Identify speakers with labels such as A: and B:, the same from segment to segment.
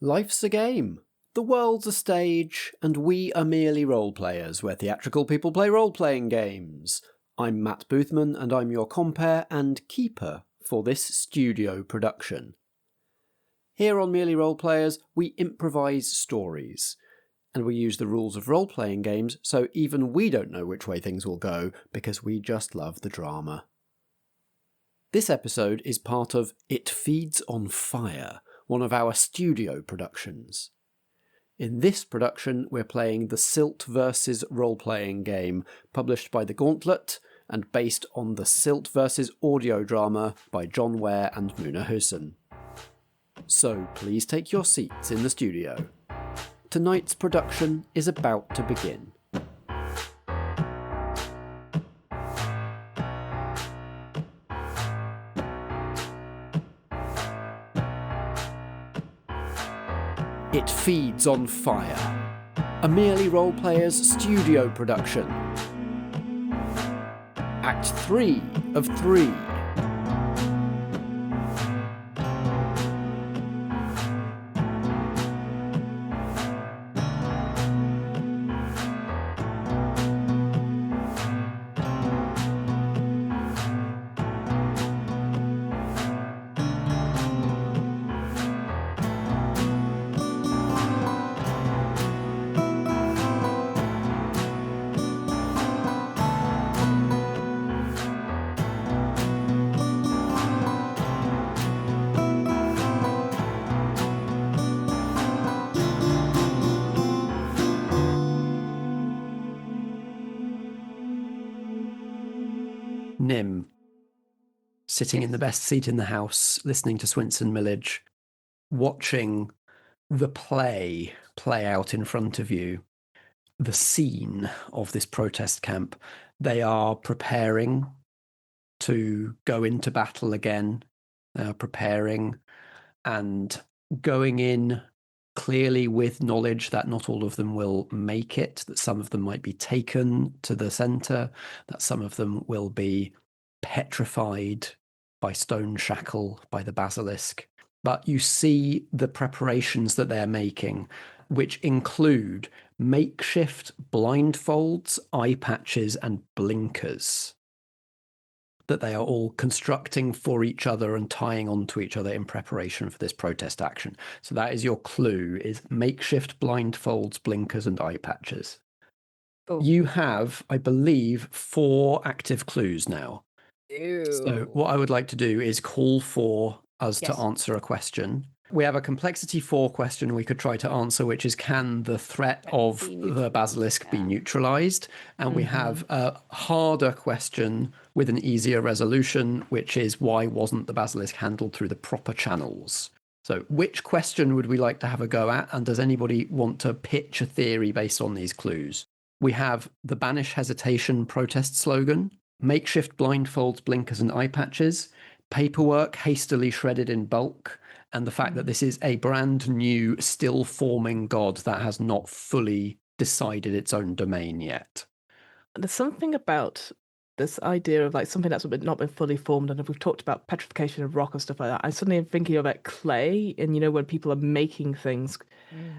A: Life's a game. The world's a stage, and we are merely role-players, where theatrical people play role-playing games. I'm Matt Boothman, and I'm your compere and keeper for this studio production. Here on Merely Role-Players, we improvise stories, and we use the rules of role-playing games, so even we don't know which way things will go, because we just love the drama. This episode is part of It Feeds on Fire, one of our studio productions. In this production, we're playing the Silt vs. role-playing game, published by The Gauntlet, and based on the Silt vs. audio drama by John Ware and Muna Hussein. So please take your seats in the studio. Tonight's production is about to begin. It Feeds on Fire, a Merely Role-Players studio production. Act 3 of 3. Nim, sitting in the best seat in the house, listening to Swinson Millage, watching the play out in front of you, the scene of this protest camp. They are preparing to go into battle again. They are preparing and going in clearly with knowledge that not all of them will make it, that some of them might be taken to the centre, that some of them will be petrified by stone shackle, by the basilisk. But you see the preparations that they're making, which include makeshift blindfolds, eye patches, and blinkers that they are all constructing for each other and tying onto each other in preparation for this protest action. So that is your clue, is makeshift blindfolds, blinkers, and eye patches.
B: Ooh.
A: You have, I believe, 4 active clues now.
B: Ew.
A: So what I would like to do is call for us to answer a question. We have a complexity 4 question we could try to answer, which is, can the threat of the basilisk be neutralized? And we have a harder question with an easier resolution, which is, why wasn't the basilisk handled through the proper channels? So which question would we like to have a go at? And does anybody want to pitch a theory based on these clues? We have the banish hesitation protest slogan, makeshift blindfolds, blinkers, and eye patches, paperwork hastily shredded in bulk, and the fact that this is a brand new, still forming god that has not fully decided its own domain yet.
C: There's something about this idea of like something that's not been fully formed, and if we've talked about petrification of rock and stuff like that, I suddenly am thinking about clay, and when people are making things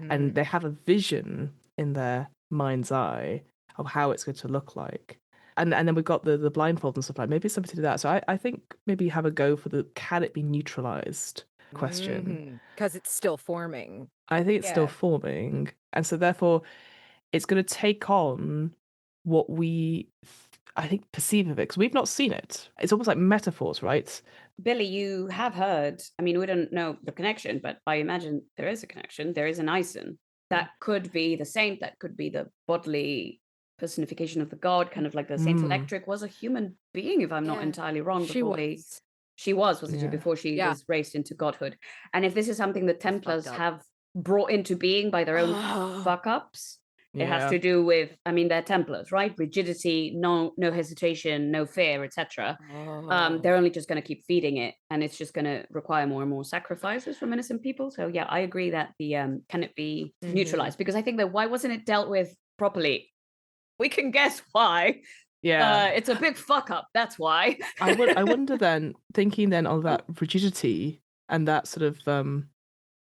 C: and they have a vision in their mind's eye of how it's going to look like. And then we've got the blindfold and stuff like that. Maybe it's something to do that. So I think maybe have a go for the can it be neutralized question.
B: Because it's still forming.
C: I think it's still forming. And so therefore it's going to take on what we, I think, perceive of it. Because we've not seen it. It's almost like metaphors, right?
D: Billie, you have heard, I mean, we don't know the connection, but I imagine there is a connection. There is an Ison. That could be the saint, that could be the bodily personification of the god, kind of like the Saint Electric was a human being, if I'm not entirely wrong.
B: She was.
D: She was before she was raised into godhood. And if this is something the Templars have brought into being by their own fuck-ups, it has to do with, I mean, they're Templars, right? Rigidity, no hesitation, no fear, etc. They're only just going to keep feeding it, and it's just going to require more and more sacrifices from innocent people. So yeah, I agree that the can it be neutralized? Because I think that why wasn't it dealt with properly? We can guess why.
C: Yeah.
D: It's a big fuck up. That's why.
C: I wonder then, thinking then of that rigidity and that sort of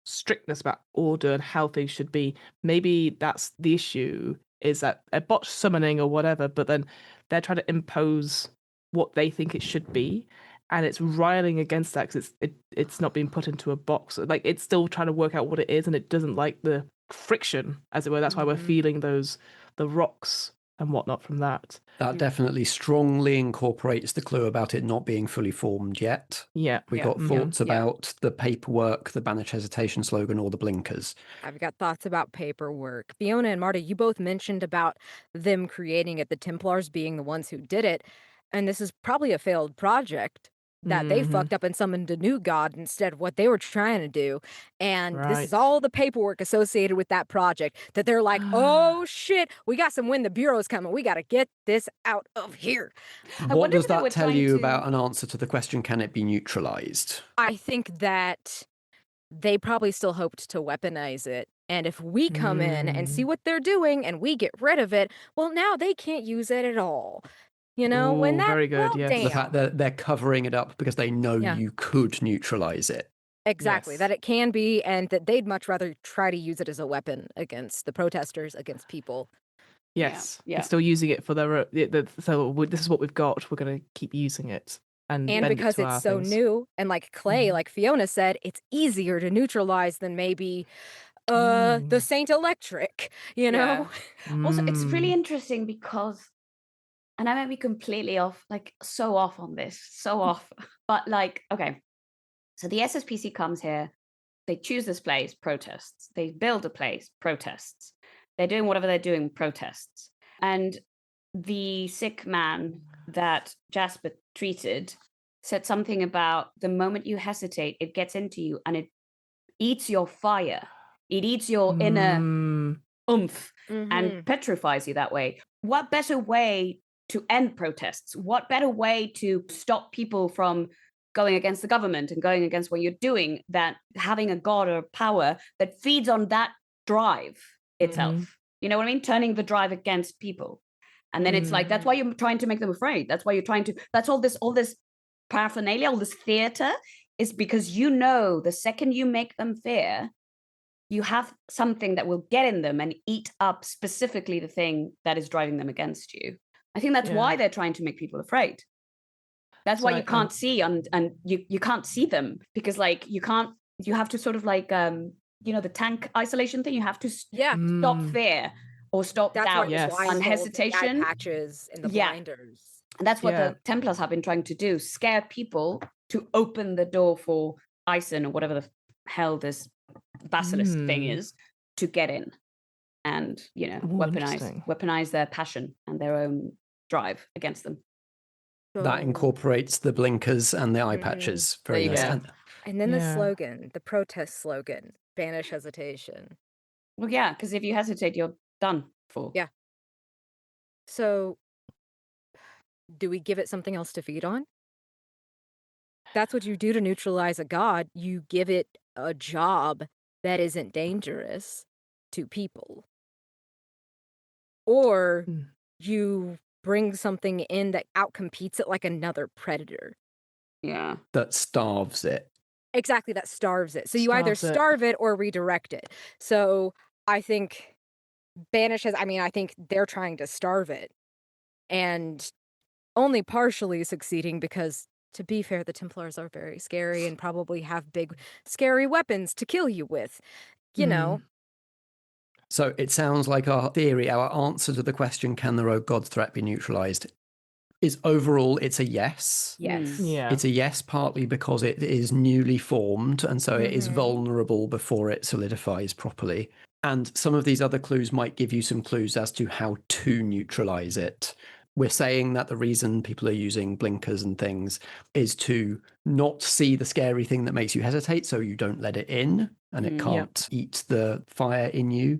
C: strictness about order and how things should be. Maybe that's the issue, is that a botched summoning or whatever, but then they're trying to impose what they think it should be, and it's riling against that because it's not being put into a box. Like, it's still trying to work out what it is, and it doesn't like the friction, as it were. That's why we're feeling the rocks and whatnot from that.
A: That definitely strongly incorporates the clue about it not being fully formed yet.
C: Yeah.
A: We got thoughts about the paperwork, the banish hesitation slogan, or the blinkers.
B: I've got thoughts about paperwork. Fiona and Marta, you both mentioned about them creating it, the Templars being the ones who did it. And this is probably a failed project that they fucked up and summoned a new god instead of what they were trying to do. And this is all the paperwork associated with that project that they're like, oh shit, we got some when the Bureau's coming. We got to get this out of here.
A: What does that tell you about an answer to the question, can it be neutralized?
B: I think that they probably still hoped to weaponize it. And if we come in and see what they're doing and we get rid of it, well, now they can't use it at all. You know, when that,
C: very good,
A: The fact that they're covering it up because they know you could neutralize it.
B: Exactly, that it can be, and that they'd much rather try to use it as a weapon against the protesters, against people.
C: Yes, they're still using it for their so this is what we've got. We're going to keep using it, and
B: because it's so new, and like Clay, like Fiona said, it's easier to neutralize than maybe the Saint Electric. You know.
D: Also, it's really interesting because. And I might be completely off, like so off on this, so off. But like, okay, so the SSPC comes here, they choose this place, protests. They build a place, protests. They're doing whatever they're doing, protests. And the sick man that Jasper treated said something about the moment you hesitate, it gets into you and it eats your fire. It eats your inner oomph and petrifies you that way. What better way to end protests? What better way to stop people from going against the government and going against what you're doing than having a god or power that feeds on that drive itself? You know what I mean? Turning the drive against people. And then it's like, that's why you're trying to make them afraid. That's why you're trying to, that's all this paraphernalia, all this theater is because you know the second you make them fear, you have something that will get in them and eat up specifically the thing that is driving them against you. I think that's why they're trying to make people afraid. That's why you can't see and you can't see them because like you have to sort of like the tank isolation thing. You have to stop fear or stop doubt and hesitation.
B: The eye patches and the blinders.
D: And that's what the Templars have been trying to do: scare people to open the door for Ison or whatever the hell this basilisk thing is to get in, and weaponize their passion and their own drive against them.
A: That incorporates the blinkers and the eye patches. Very nice.
B: And then the slogan, the protest slogan, banish hesitation.
D: Well, yeah, because if you hesitate, you're done for.
B: Yeah. So, do we give it something else to feed on? That's what you do to neutralize a god. You give it a job that isn't dangerous to people. Or you bring something in that outcompetes it like another predator.
D: Yeah.
A: That starves it.
B: Exactly, that starves it. So you either starve it or redirect it. So I think Banish I think they're trying to starve it. And only partially succeeding because, to be fair, the Templars are very scary and probably have big, scary weapons to kill you with. You know.
A: So it sounds like our theory, our answer to the question, can the rogue god threat be neutralized, is overall it's a yes.
B: Yes.
C: Yeah.
A: It's a yes, partly because it is newly formed, and so it is vulnerable before it solidifies properly. And some of these other clues might give you some clues as to how to neutralize it. We're saying that the reason people are using blinkers and things is to not see the scary thing that makes you hesitate, so you don't let it in and it can't eat the fire in you.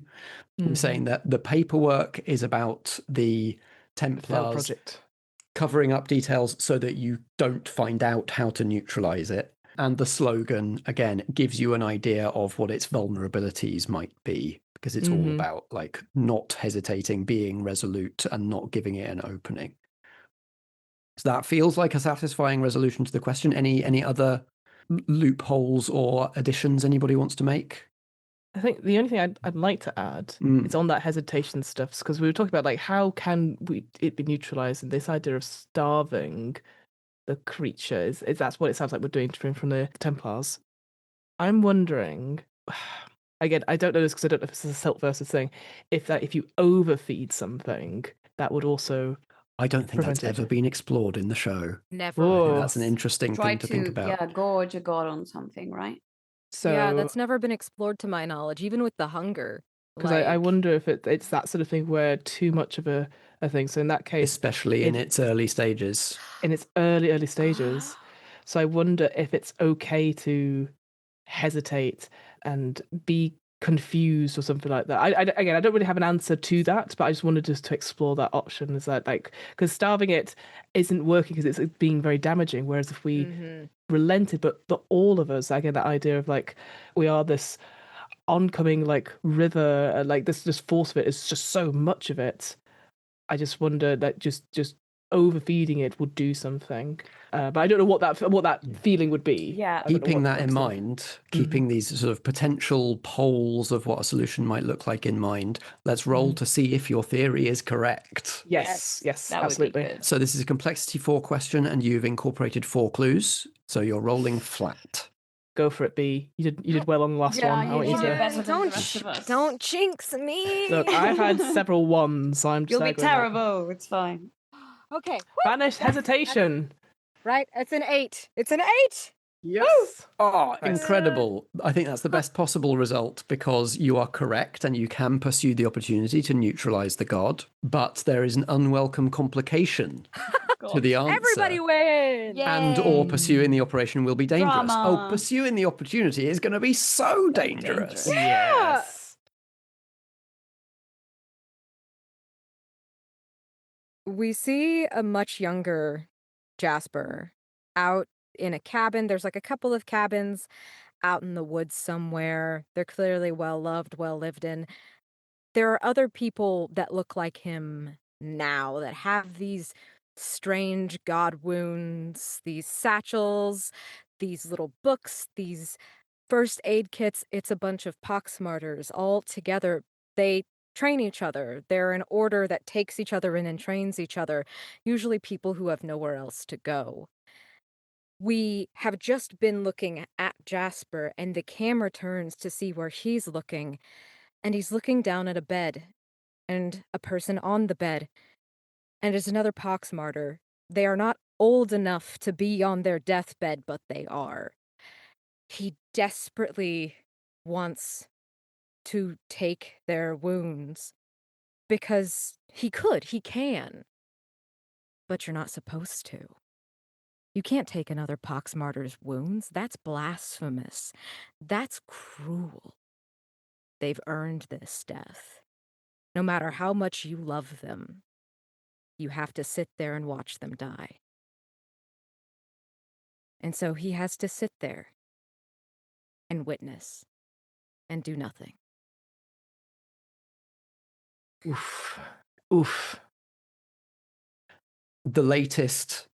A: We're saying that the paperwork is about the Templars
C: project
A: covering up details so that you don't find out how to neutralize it. And the slogan, again, gives you an idea of what its vulnerabilities might be, because it's all about like not hesitating, being resolute and not giving it an opening. So that feels like a satisfying resolution to the question. Any other loopholes or additions anybody wants to make?
C: I think the only thing I'd like to add is on that hesitation stuff, because we were talking about like how can it be neutralized, and this idea of starving the creature is that's what it sounds like we're doing from the Templars. I'm wondering, again, I don't know this because I don't know if this is a Silt versus thing. If you overfeed something, that would also.
A: I don't think that's ever been explored in the show.
B: Never.
A: I think that's an interesting
D: Try
A: thing to think about.
D: Yeah, gorge a god on something, right?
C: So
B: yeah, that's never been explored to my knowledge, even with the hunger.
C: Because I wonder if it's that sort of thing where too much of a thing. So in that case,
A: especially in its early stages.
C: In its early stages. So I wonder if it's okay to hesitate and be confused or something like that. Again, I don't really have an answer to that, but I just wanted just to explore that option. Is that like, because starving it isn't working because it's being very damaging. Whereas if we relented, but all of us, again, that idea of like we are this oncoming like river, like this force of it is just so much of it. I just wonder that just overfeeding it would do something, but I don't know what that feeling would be.
D: Yeah,
A: keeping that in mind, keeping these sort of potential poles of what a solution might look like in mind. Let's roll to see if your theory is correct.
C: Yes, absolutely.
A: So this is a complexity 4 question, and you've incorporated 4 clues. So you're rolling flat.
C: Go for it, B. You did well on the last one. I want you to.
B: Don't jinx me.
C: Look, I've had several ones, so I'm just.
D: You'll be terrible. It's fine.
B: Okay.
C: Banish hesitation.
B: Right, it's an 8. It's an 8.
C: Yes.
A: Oh, incredible. I think that's the best possible result because you are correct and you can pursue the opportunity to neutralize the god, but there is an unwelcome complication to the answer.
B: Everybody wins.
A: And or pursuing the operation will be dangerous.
D: Drama.
A: Oh, pursuing the opportunity is going to be so dangerous.
C: Yes.
B: We see a much younger Jasper out in a cabin. There's like a couple of cabins out in the woods somewhere. They're clearly well loved, well lived in. There are other people that look like him now that have these strange god wounds, these satchels, these little books, these first aid kits. It's a bunch of Pox-Martyrs all together. They train each other. They're an order that takes each other in and trains each other, usually people who have nowhere else to go. We have just been looking at Jasper, and the camera turns to see where he's looking, and he's looking down at a bed, and a person on the bed, and there's another Pox-Martyr. They are not old enough to be on their deathbed, but they are. He desperately wants to take their wounds because he can. But you're not supposed to. You can't take another Pox-Martyr's wounds. That's blasphemous. That's cruel. They've earned this death. No matter how much you love them, you have to sit there and watch them die. And so he has to sit there and witness and do nothing.
A: Oof. The latest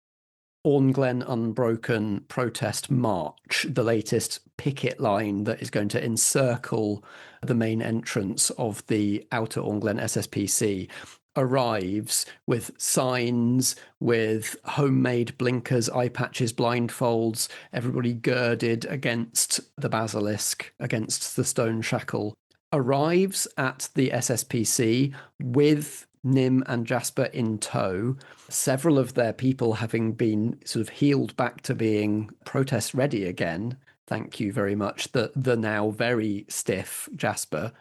A: Ornglen Unbroken protest march, the latest picket line that is going to encircle the main entrance of the Outer Ornglen SSPC, arrives with signs, with homemade blinkers, eye patches, blindfolds, everybody girded against the basilisk, against the stone shackle, arrives at the SSPC with Nim and Jasper in tow, several of their people having been sort of healed back to being protest ready again. Thank you very much. The now very stiff Jasper.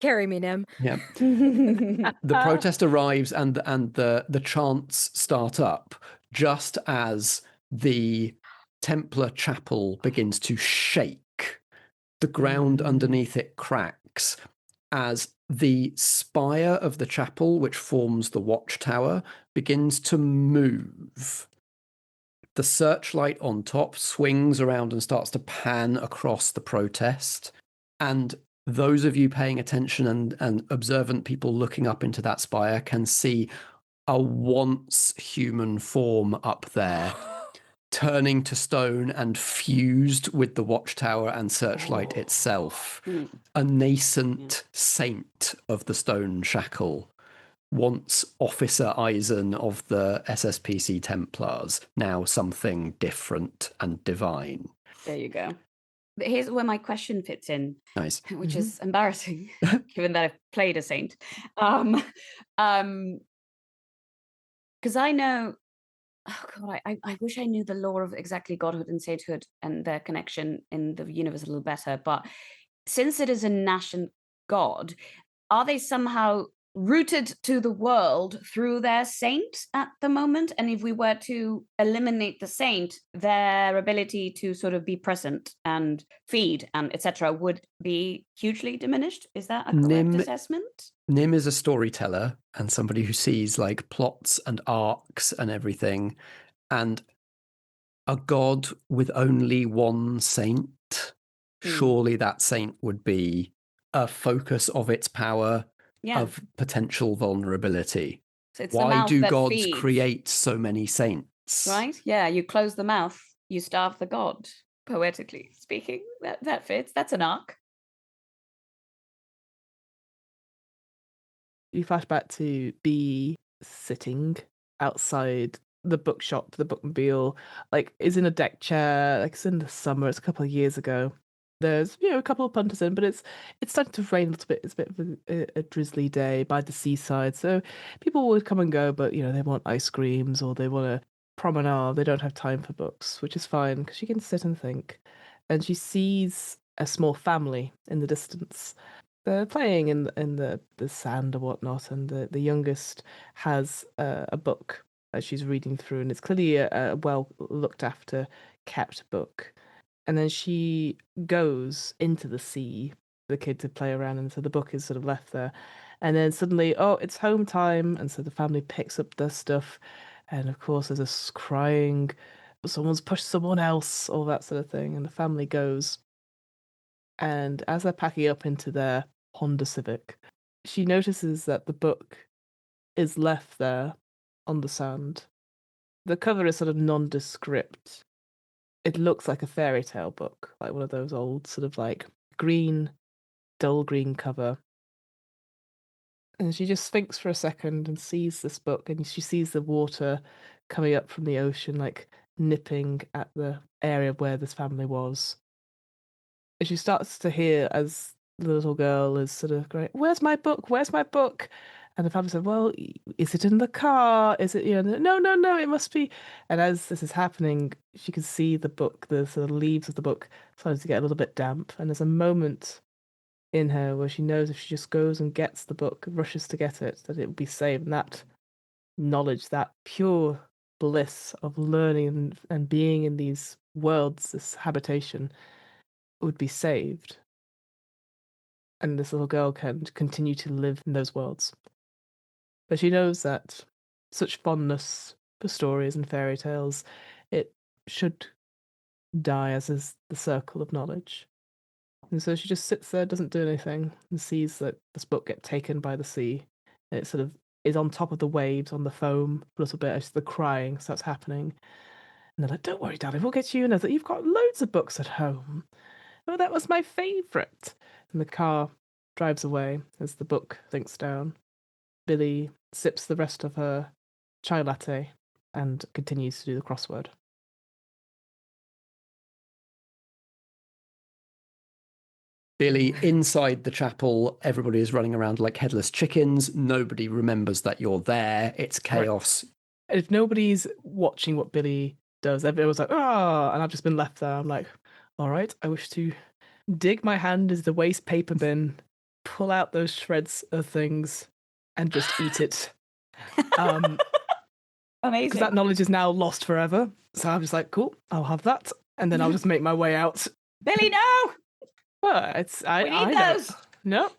B: Carry me, Nim.
A: Yeah. The protest arrives and the chants start up just as the Templar chapel begins to shake. The ground underneath it cracks as the spire of the chapel, which forms the watchtower, begins to move. The searchlight on top swings around and starts to pan across the protest. And those of you paying attention and observant people looking up into that spire can see a once human form up there, turning to stone and fused with the watchtower and searchlight itself. A nascent saint of the stone shackle. Once Officer Eisen of the SSPC Templars, now something different and divine.
D: There you go. But here's where my question fits in.
A: Nice.
D: Which is embarrassing, given that I've played a saint. Because I know, oh God, I wish I knew the lore of exactly godhood and sainthood and their connection in the universe a little better. But since it is a nascent god, are they somehow rooted to the world through their saint at the moment? And if we were to eliminate the saint, their ability to sort of be present and feed and etc. would be hugely diminished. Is that a correct assessment?
A: Nim is a storyteller and somebody who sees like plots and arcs and everything. And a god with only one saint, surely that saint would be a focus of its power, of potential vulnerability.
D: So it's
A: why do gods
D: feeds.
A: Create so many saints?
D: Right? Yeah, you close the mouth, you starve the god, poetically speaking. That fits. That's an arc.
C: You flash back to B sitting outside the bookshop, the bookmobile, like is in a deck chair, like it's in the summer, it's a couple of years ago. There's, a couple of punters in, but it's starting to rain a little bit. It's a bit of a drizzly day by the seaside. So people would come and go, but they want ice creams or they want a promenade. They don't have time for books, which is fine because she can sit and think. And she sees a small family in the distance. They're playing in the sand or whatnot, and the youngest has a book that she's reading through, and it's clearly a well looked after, kept book. And then she goes into the sea, the kid to play around, and so the book is sort of left there. And then suddenly, it's home time, and so the family picks up their stuff, and of course there's a crying, someone's pushed someone else, all that sort of thing, and the family goes. And as they're packing up into their Honda Civic, she notices that the book is left there on the sand. The cover is sort of nondescript. It looks like a fairy tale book, like one of those old sort of like green, dull green cover. And she just thinks for a second and sees this book, and she sees the water coming up from the ocean, like nipping at the area where this family was. And she starts to hear as the little girl is sort of going, "Where's my book? Where's my book?" And the family said, "Well, is it in the car? Is it, no, it must be." And as this is happening, she can see the book, the sort of leaves of the book starting to get a little bit damp. And there's a moment in her where she knows if she just goes and gets the book, rushes to get it, that it will be saved. And that knowledge, that pure bliss of learning and being in these worlds, this habitation, would be saved. And this little girl can continue to live in those worlds. But she knows that such fondness for stories and fairy tales, it should die, as is the circle of knowledge. And so she just sits there, doesn't do anything, and sees that this book get taken by the sea. And it sort of is on top of the waves, on the foam, a little bit as the crying starts happening. And they're like, "Don't worry, darling, we'll get you another. You've got loads of books at home." "Oh, that was my favourite." And the car drives away as the book sinks down. Billie sips the rest of her chai latte and continues to do the crossword.
A: Billie, inside the chapel, everybody is running around like headless chickens. Nobody remembers that you're there. It's chaos.
C: Right. If nobody's watching what Billie does, everyone's like, and I've just been left there. I'm like, all right, I wish to dig my hand into the waste paper bin, pull out those shreds of things, and just eat it.
D: Amazing.
C: Because that knowledge is now lost forever. So I'm just like, cool, I'll have that. And then I'll just make my way out.
D: Billie, no!
C: Well,
D: we need those.
C: No.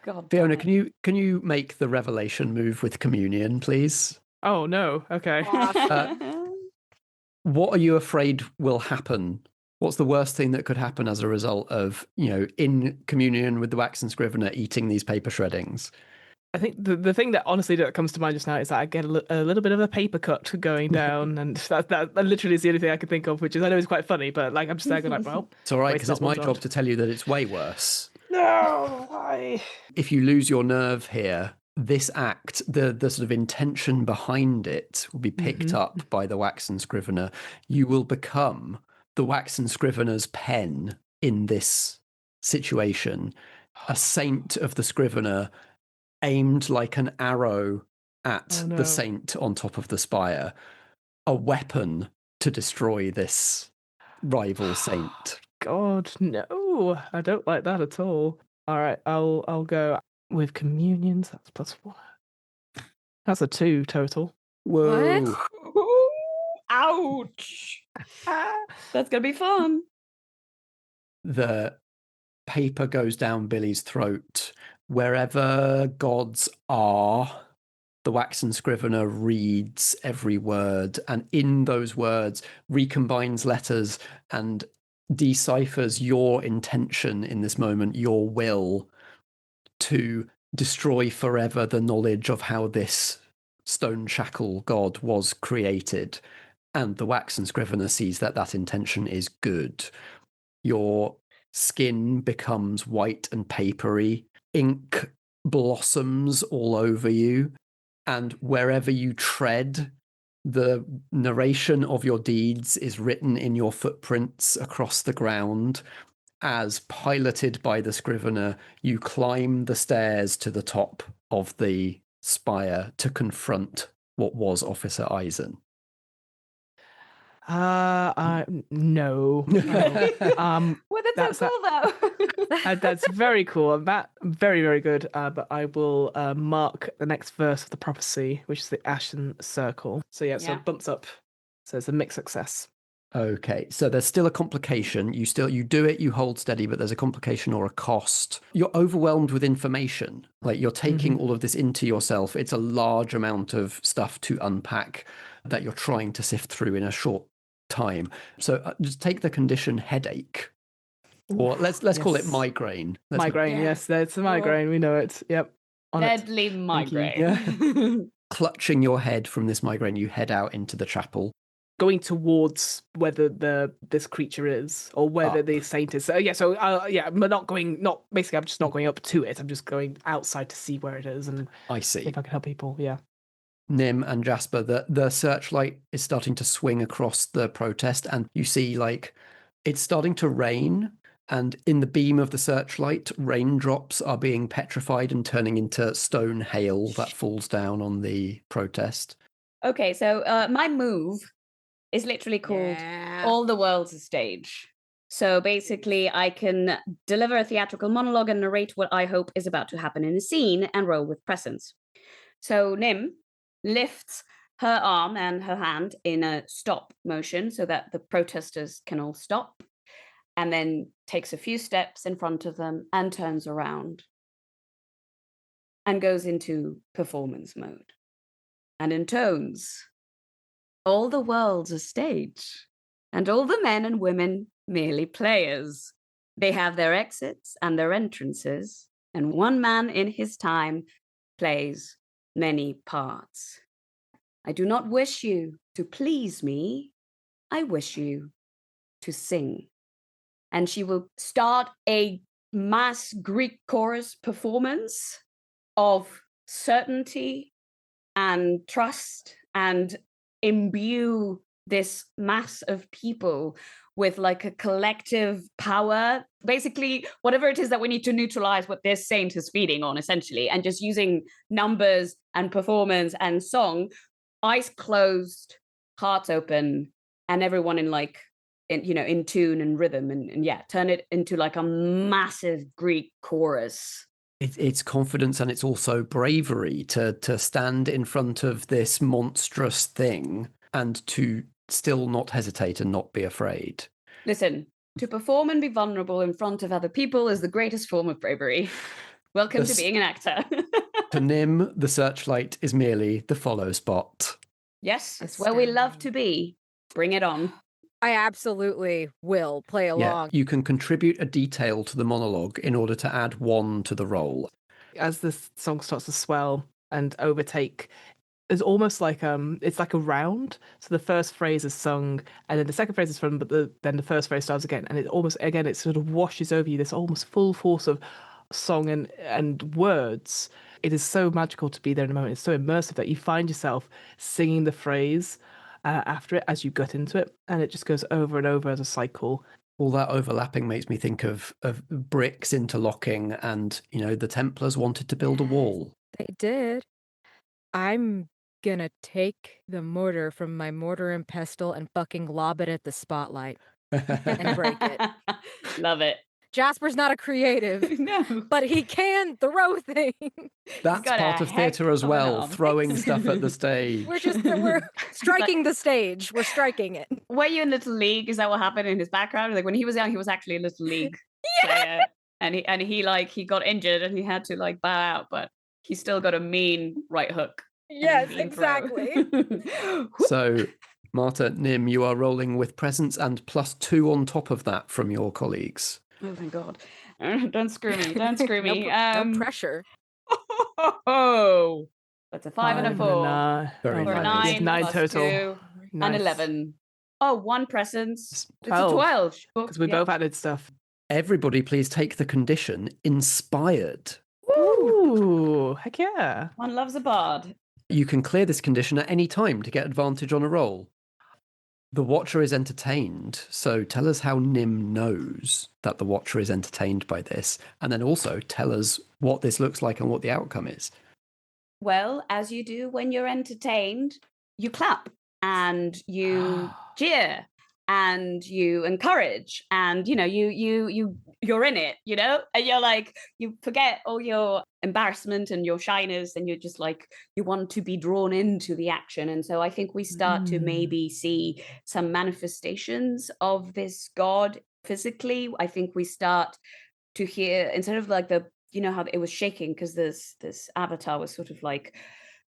D: God,
A: Fiona, can you make the revelation move with communion, please?
C: Oh, no. Okay.
A: What are you afraid will happen? What's the worst thing that could happen as a result of, in communion with the Waxen Scrivener eating these paper shreddings?
C: I think the thing that honestly that comes to mind just now is that I get a little bit of a paper cut going down, and that literally is the only thing I can think of, which is, I know it's quite funny, but like I'm just there going like, well,
A: It's all right,
C: waste
A: because it's
C: not,
A: my
C: want
A: job
C: not.
A: to tell you that it's way worse.
C: No, why?
A: If you lose your nerve here, this act, the sort of intention behind it will be picked up by the Waxen Scrivener. You will become the Waxen Scrivener's pen in this situation, a saint of the Scrivener aimed like an arrow at the saint on top of the spire, a weapon to destroy this rival saint.
C: God, no, I don't like that at all. All right, I'll go with communions. That's +1. That's a 2 total.
A: Whoa.
B: What?
D: Ouch. That's going to be fun.
A: The paper goes down Billie's throat. Wherever gods are, the Waxen Scrivener reads every word, and in those words recombines letters and deciphers your intention in this moment, your will to destroy forever the knowledge of how this stone shackle god was created. And the Waxen Scrivener sees that that intention is good. Your skin becomes white and papery. Ink blossoms all over you. And wherever you tread, the narration of your deeds is written in your footprints across the ground. As piloted by the Scrivener, you climb the stairs to the top of the spire to confront what was Officer Eisen.
C: No.
D: Well, that's so cool, though.
C: That's very cool. And that very, very good. But I will mark the next verse of the prophecy, which is the Ashen Circle. So so it bumps up. So it's a mixed success.
A: Okay, so there's still a complication. You do it, you hold steady, but there's a complication or a cost. You're overwhelmed with information. Like, you're taking all of this into yourself. It's a large amount of stuff to unpack that you're trying to sift through in a short time. So just take the condition headache, or let's call it migraine.
C: Migraine, yes, that's a migraine. We know it. Yep.
D: Deadly migraine.
C: Yeah.
A: Clutching your head from this migraine, you head out into the chapel.
C: Going towards whether this creature is, or whether the saint is. I'm just not going up to it. I'm just going outside to see where it is, and
A: I see.
C: if I can help people. Yeah.
A: Nim and Jasper, the searchlight is starting to swing across the protest, and you see, like, it's starting to rain, and in the beam of the searchlight, raindrops are being petrified and turning into stone hail that falls down on the protest.
D: Okay, so my move is literally called All the World's a Stage. So basically, I can deliver a theatrical monologue and narrate what I hope is about to happen in a scene and roll with presence. So Nim lifts her arm and her hand in a stop motion so that the protesters can all stop, and then takes a few steps in front of them and turns around and goes into performance mode and intones, all the world's a stage, and all the men and women merely players. They have their exits and their entrances, and one man in his time plays many parts. I do not wish you to please me. I wish you to sing. And she will start a mass Greek chorus performance of certainty and trust, and imbue this mass of people with like a collective power, basically whatever it is that we need to neutralize what this saint is feeding on, essentially, and just using numbers and performance and song, eyes closed, hearts open, and everyone in tune and rhythm, and turn it into like a massive Greek chorus.
A: It's confidence, and it's also bravery to stand in front of this monstrous thing and to still not hesitate and not be afraid.
D: Listen, to perform and be vulnerable in front of other people is the greatest form of bravery. Welcome to being an actor.
A: To Nim, the searchlight is merely the follow spot.
D: Yes, it's where we love to be. Bring it on.
B: I absolutely will play along.
A: Yeah, you can contribute a detail to the monologue in order to add 1 to the roll.
C: As the song starts to swell and overtake, it's almost like it's like a round. So the first phrase is sung, and then the second phrase is sung, but then the first phrase starts again, and it almost again it sort of washes over you. This almost full force of song and words. It is so magical to be there in a moment. It's so immersive that you find yourself singing the phrase after it as you gut into it, and it just goes over and over as a cycle.
A: All that overlapping makes me think of bricks interlocking, and the Templars wanted to build a wall.
B: They did. I'm gonna take the mortar from my mortar and pestle and fucking lob it at the spotlight and break it.
D: Love it.
B: Jasper's not a creative,
D: No.
B: but he can throw things.
A: That's
D: got
A: part
D: a
A: of theatre as
D: heck of an
A: well,
D: arm.
A: throwing stuff at the stage.
B: We're striking the stage. We're striking it.
D: Were you in Little League? Is that what happened in his background? Like when he was young, he was actually a Little League player, and he got injured and he had to like bow out, but he still got a mean right hook.
B: Yes, exactly.
A: So, Marta, Nim, you are rolling with presence and +2 on top of that from your colleagues.
D: Oh thank God! Don't screw me! Don't screw me!
B: No pressure.
D: Oh, that's a 5 and a 4.
A: Very
D: For
A: nice.
D: 9
C: total.
D: 2 and 11. Oh, 1 presence. It's 12.
C: Because we both added stuff.
A: Everybody, please take the condition inspired.
C: Ooh, heck yeah.
D: One loves a bard.
A: You can clear this condition at any time to get advantage on a roll. The Watcher is entertained, so tell us how Nim knows that the Watcher is entertained by this, and then also tell us what this looks like and what the outcome is.
D: Well, as you do when you're entertained, you clap and you cheer and you encourage, and you're in it, and you're like, you forget all your embarrassment and your shyness, and you're just like, you want to be drawn into the action. And so I think we start to maybe see some manifestations of this god physically. I think we start to hear, instead of like how it was shaking because this avatar was sort of like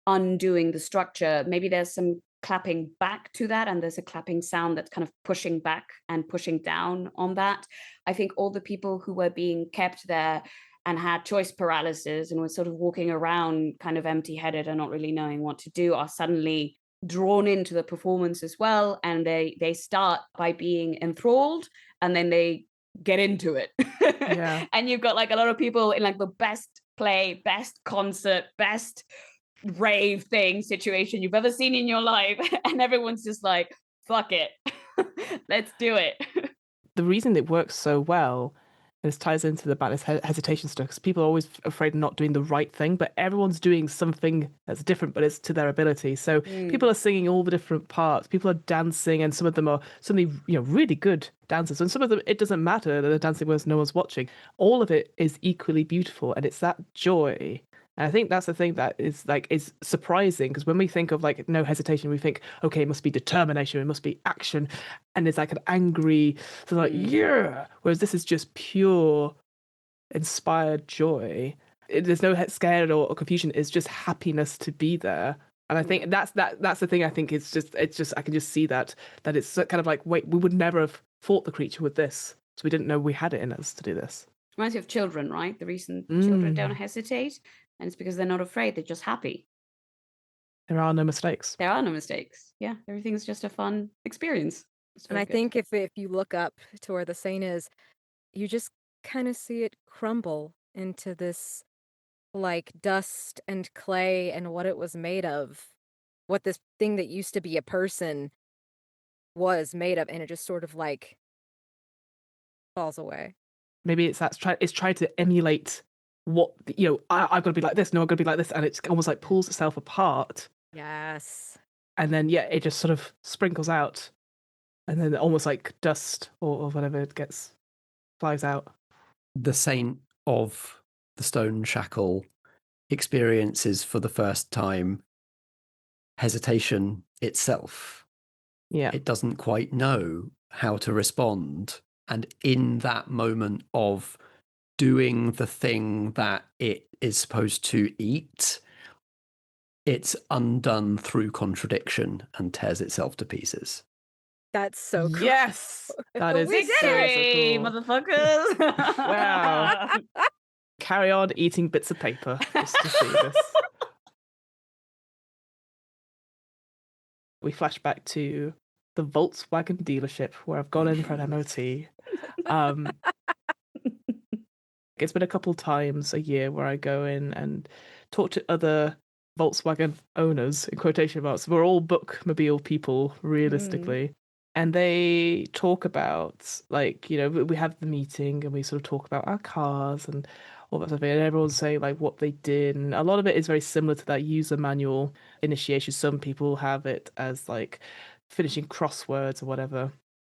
D: undoing the structure, maybe there's some clapping back to that, and there's a clapping sound that's kind of pushing back and pushing down on that. I think all the people who were being kept there and had choice paralysis and were sort of walking around kind of empty-headed and not really knowing what to do are suddenly drawn into the performance as well, and they start by being enthralled, and then they get into it.
C: Yeah.
D: And you've got like a lot of people in like the best play, best concert, best rave thing situation you've ever seen in your life, and everyone's just like, fuck it. Let's do it.
C: The reason it works so well, and this ties into the banish hesitation stuff, because people are always afraid of not doing the right thing, but everyone's doing something that's different, but it's to their ability. So people are singing all the different parts, people are dancing, and some of them are suddenly really good dancers, and some of them it doesn't matter that they're dancing when no one's watching. All of it is equally beautiful, and it's that joy. And I think that's the thing that is surprising, because when we think of like no hesitation, we think, okay, it must be determination, it must be action, and it's like an angry sort of like yeah. Whereas this is just pure, inspired joy. There's no scared or confusion. It's just happiness to be there. And I think that's the thing. I think it's just I can just see that it's kind of like, wait, we would never have fought the creature with this, so we didn't know we had it in us to do this.
D: Reminds you of children, right? The reason children don't hesitate, and it's because they're not afraid, they're just happy.
C: There are no mistakes.
D: There are no mistakes. Yeah, everything's just a fun experience.
B: And I think if you look up to where the saint is, you just kind of see it crumble into this like dust and clay and what it was made of, what this thing that used to be a person was made of, and it just sort of like falls away.
C: Maybe it's trying to emulate what I've got to be like this, no, I've got to be like this, and it's almost like pulls itself apart.
B: Yes.
C: And then it just sort of sprinkles out, and then almost like dust or whatever flies out.
A: The saint of the stone shackle experiences for the first time hesitation itself.
C: Yeah.
A: It doesn't quite know how to respond. And in that moment of doing the thing that it is supposed to eat, it's undone through contradiction and tears itself to pieces.
B: That's so cool.
C: Yes! That is
D: victory,
C: so cool.
D: motherfuckers!
C: Wow. carry on eating bits of paper just to see this. We flash back to the Volkswagen dealership where I've gone in for an MOT. It's been a couple times a year where I go in and talk to other Volkswagen owners, in quotation marks. We're all bookmobile people, realistically. And they talk about, like, you know, we have the meeting and we sort of talk about our cars and all that stuff. And everyone's saying, like, what they did. And a lot of it is very similar to that user manual initiation. Some people have it as, like, finishing crosswords or whatever.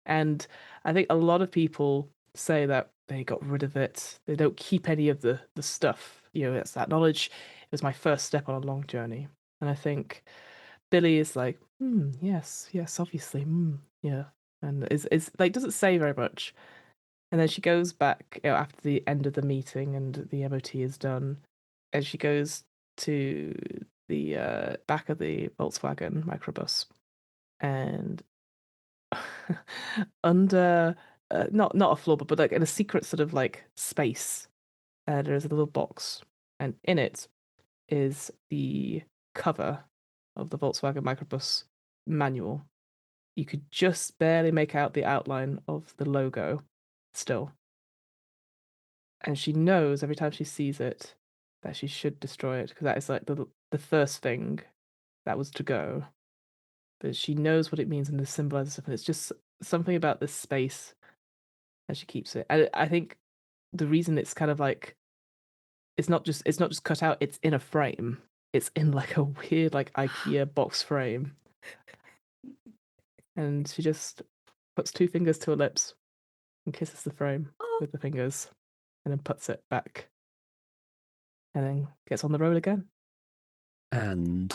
C: And I think a lot of people say that they got rid of it. They don't keep any of the stuff. You know, it's that knowledge. It was my first step on a long journey. And I think Billie is like, yes, obviously, yeah. And is like, doesn't say very much. And then she goes back, you know, after the end of the meeting and the MOT is done, and she goes to the back of the Volkswagen microbus, and under not a floor, but like in a secret sort of like space, there is a little box, and in it is the cover of the Volkswagen microbus manual. You could just barely make out the outline of the logo still. And she knows every time she sees it that she should destroy it, because that is like the first thing that was to go. But she knows what it means and the symbolizes stuff, and it's just something about this space that she keeps it. And I think the reason it's kind of like it's not just cut out, it's in a frame. It's in like a weird like IKEA box frame. And she just puts 2 fingers to her lips and kisses the frame with the fingers, and then puts it back. And then gets on the road again.
A: And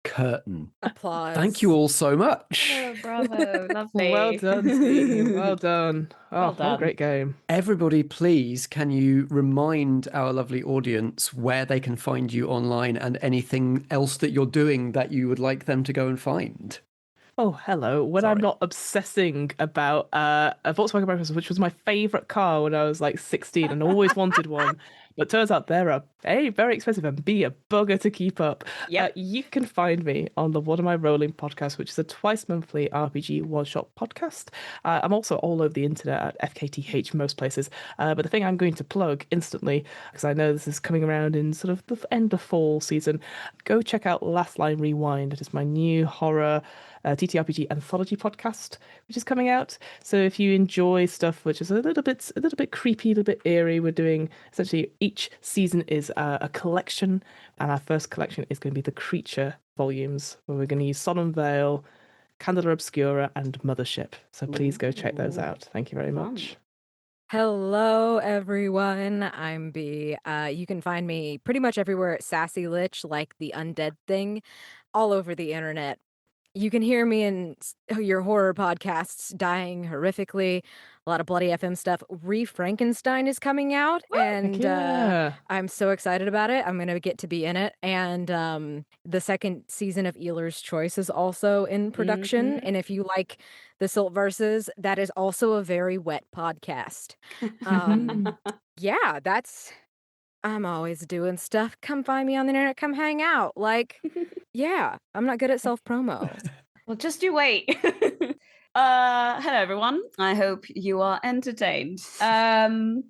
A: curtain.
B: Applause.
A: Thank you all so much.
D: Oh, bravo. Lovely.
C: Well done, team. Well done. Oh,
D: Well done.
C: what a great game.
A: Everybody, please, can you remind our lovely audience where they can find you online and anything else that you're doing that you would like them to go and find?
C: Oh, hello. When I'm not obsessing about a Volkswagen Microbus, which was my favourite car when I was like 16 and always wanted one, but turns out they're A, very expensive, and B, a bugger to keep up.
D: Yep.
C: You can find me on the What Am I Rolling podcast, which is a twice-monthly RPG one-shot podcast. I'm also all over the internet at FKTH most places. But the thing I'm going to plug instantly, because I know this is coming around in sort of the end of fall season, go check out Last Line Rewind. It is my new horror TTRPG anthology podcast, which is coming out. So if you enjoy stuff which is a little bit creepy, a little bit eerie, we're doing essentially each season is a collection, and our first collection is going to be the Creature volumes, where we're going to use Solemn Veil, Candela Obscura, and Mothership. So please go check those out. Thank you very much.
B: Hello, everyone. I'm B. You can find me pretty much everywhere at Sassy Lich, like the undead thing, all over the internet. You can hear me in your horror podcasts dying horrifically, a lot of bloody FM stuff. Frankenstein is coming out, and I'm so excited about it. I'm going to get to be in it. And the second season of Ealer's Choice is also in production. And if you like the Silt verses, that is also a very wet podcast. Yeah, I'm always doing stuff. Come find me on the internet. Come hang out. Like, yeah, I'm not good at self-promo.
D: Well, just you wait. Hello, everyone. I hope you are entertained. So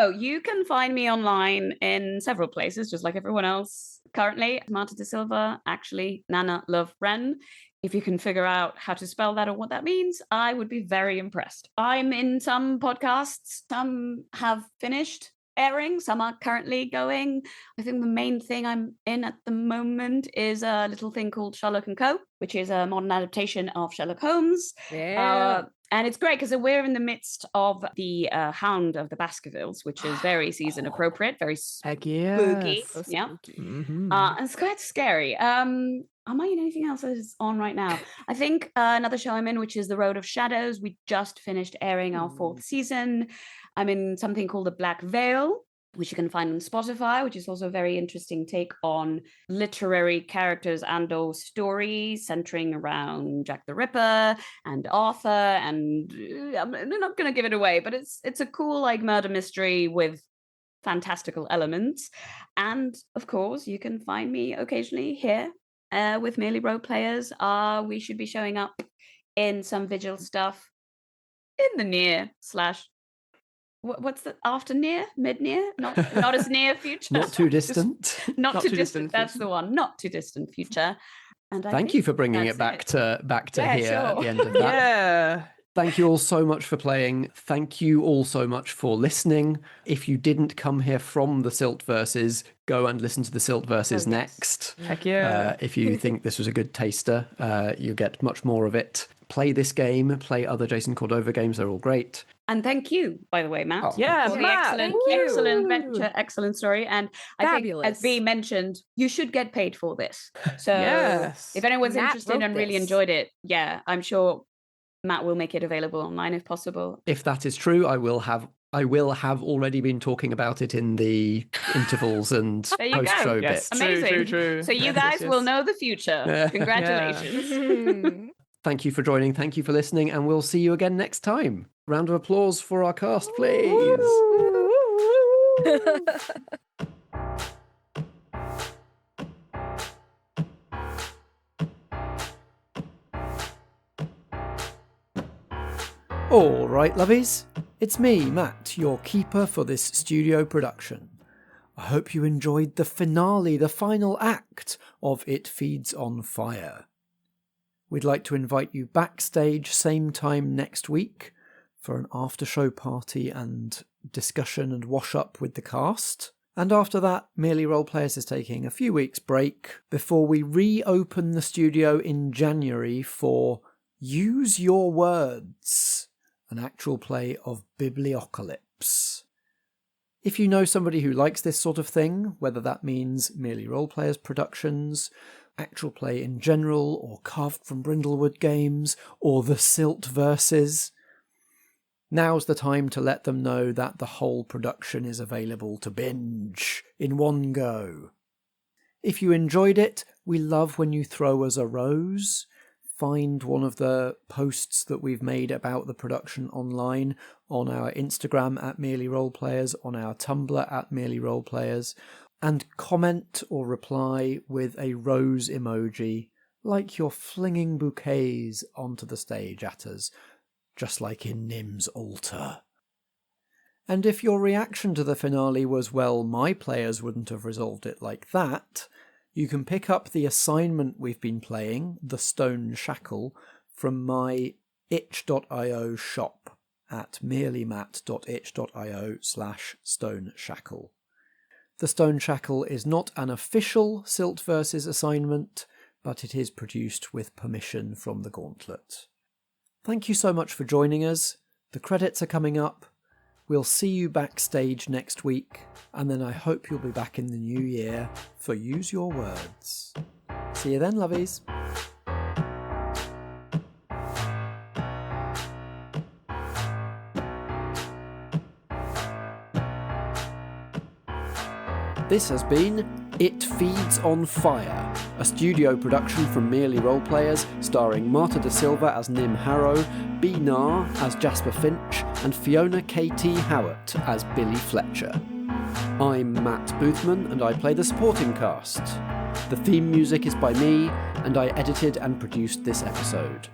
D: you can find me online in several places, just like everyone else. Currently, Marta de Silva, actually, Nana Love Ren. If you can figure out how to spell that or what that means, I would be very impressed. I'm in some podcasts. Some have finished airing, some are currently going. I think the main thing I'm in at the moment is a little thing called Sherlock & Co., which is a modern adaptation of Sherlock Holmes.
B: Yeah.
D: And it's great because we're in the midst of the Hound of the Baskervilles, which is very season appropriate, very spooky.
B: So
D: Yeah.
B: spooky.
C: Mm-hmm.
D: And it's quite scary. Am I in anything else that is on right now? I think another show I'm in, which is The Road of Shadows. We just finished airing our 4th season. I'm in something called The Black Veil, which you can find on Spotify, which is also a very interesting take on literary characters and or stories centering around Jack the Ripper and Arthur. And I'm not going to give it away, but it's a cool like murder mystery with fantastical elements. And of course, you can find me occasionally here with Merely Role Players. We should be showing up in some Vigil stuff in the near / what's the after near, mid near, not as near future,
A: not too distant.
D: not too distant. That's the one, not too distant future. And
A: thank you for bringing it back to here at the end of that.
C: Yeah.
A: Thank you all so much for playing. Thank you all so much for listening. If you didn't come here from the Silt verses, go and listen to the Silt verses next.
C: Heck yeah.
A: If you think this was a good taster, you'll get much more of it. Play this game, play other Jason Cordova games, they're all great.
D: And thank you, by the way, Matt.
A: Oh,
C: Yeah,
D: for the
C: Matt,
D: excellent adventure, excellent story. And I think, as B mentioned, you should get paid for this. So if anyone's interested and really enjoyed it, I'm sure Matt will make it available online if possible.
A: If that is true, I will have already been talking about it in the intervals and post-show bits.
D: Amazing.
C: True.
D: So you guys will know the future. Congratulations.
A: Thank you for joining. Thank you for listening. And we'll see you again next time. Round of applause for our cast, please. All right, lovies. It's me, Matt, your keeper for this studio production. I hope you enjoyed the finale, the final act of It Feeds on Fire. We'd like to invite you backstage same time next week for an after-show party and discussion and wash-up with the cast. And after that, Merely Role Players is taking a few weeks break before we reopen the studio in January for Use Your Words, an actual play of Bibliocalypse. If you know somebody who likes this sort of thing, whether that means Merely Role Players productions, actual play in general, or Carved from Brindlewood games, or the Silt verses, now's the time to let them know that the whole production is available to binge in one go. If you enjoyed it, we love when you throw us a rose. Find one of the posts that we've made about the production online on our Instagram at Merely Roleplayers, on our Tumblr at Merely Roleplayers, and comment or reply with a rose emoji, like you're flinging bouquets onto the stage at us, just like in Nim's altar. And if your reaction to the finale was, well, my players wouldn't have resolved it like that, you can pick up the assignment we've been playing, The Stone Shackle, from my itch.io shop at merelymat.itch.io/Stone Shackle. The Stone Shackle is not an official Silt versus assignment, but it is produced with permission from the Gauntlet. Thank you so much for joining us. The credits are coming up. We'll see you backstage next week, and then I hope you'll be back in the new year for Use Your Words. See you then, lovies. This has been It Feeds on Fire, a studio production from Merely Roleplayers, starring Marta de Silva as Nim Harrow, B. Narr as Jasper Finch, and Fiona K.T. Howat as Billie Fletcher. I'm Matt Boothman, and I play the supporting cast. The theme music is by me, and I edited and produced this episode.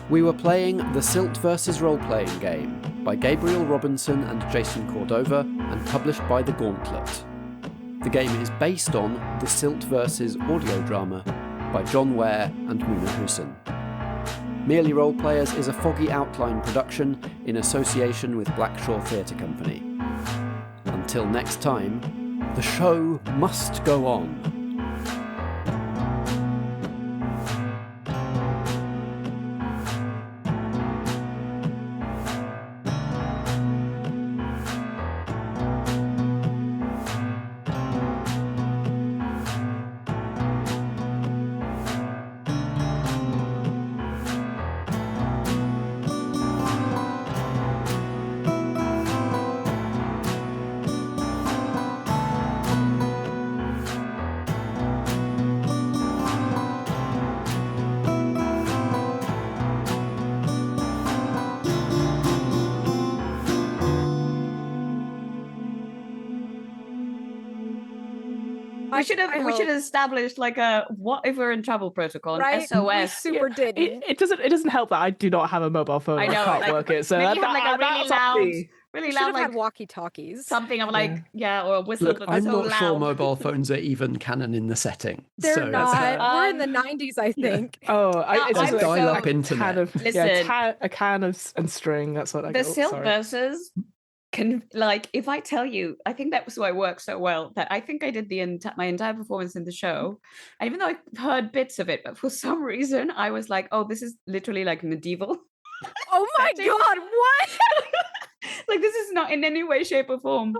A: We were playing the Silt vs. Role-Playing Game by Gabriel Robinson and Jason Cordova, and published by The Gauntlet. The game is based on the Silt vs. audio drama by John Ware and Muna Hussain. Merely Roleplayers is a Foggy Outline production in association with Blackshaw Theatre Company. Until next time, the show must go on.
D: We should have established like a what if we're in trouble protocol,
B: right?
D: an SOS.
B: Super didn't.
C: It doesn't help that I do not have a mobile phone.
D: I know,
C: I can't
D: like,
C: work it. So
D: maybe have like a really loud,
B: Should have
D: like
B: had walkie-talkies.
D: something of like or a whistle.
A: Look,
D: that's
A: I'm
D: so
A: not
D: loud.
A: sure mobile phones are even canon in the setting.
B: They're
A: so,
B: not. We're in the 90s, I think.
C: It's
A: It's
C: just
A: dial-up
C: a
A: internet.
C: can of a can of and string. That's what I
D: The
C: got.
D: Silt versus can like if I tell you, I think that was why it worked so well. That I think I did my entire performance in the show, and even though I heard bits of it, but for some reason I was like, oh, this is literally like medieval.
B: Oh my God! What?
D: Like this is not in any way, shape, or form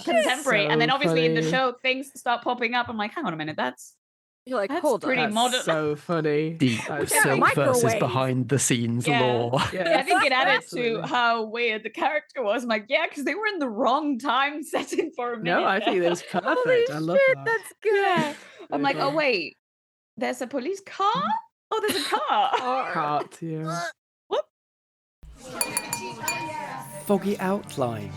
D: contemporary.
C: So
D: and then obviously in the
C: funny.
D: show things start popping up. I'm like, hang on a minute,
B: You're like,
D: that's
B: hold
D: pretty
B: on.
D: modern.
C: So funny.
A: Deep
C: That's
B: Yeah,
A: Silt versus
B: microwave.
A: behind the scenes
D: Yeah.
A: lore.
D: I think it added
C: Absolutely.
D: to how weird the character was. I'm like, yeah, because they were in the wrong time setting for a minute.
C: No, I think it was perfect.
B: Holy
C: I love
B: shit,
C: that.
B: that's good.
D: Yeah. I'm like, oh
C: good.
D: wait, there's a police car? Oh, there's a car.
C: Heart, yeah.
D: What?
A: Foggy outline.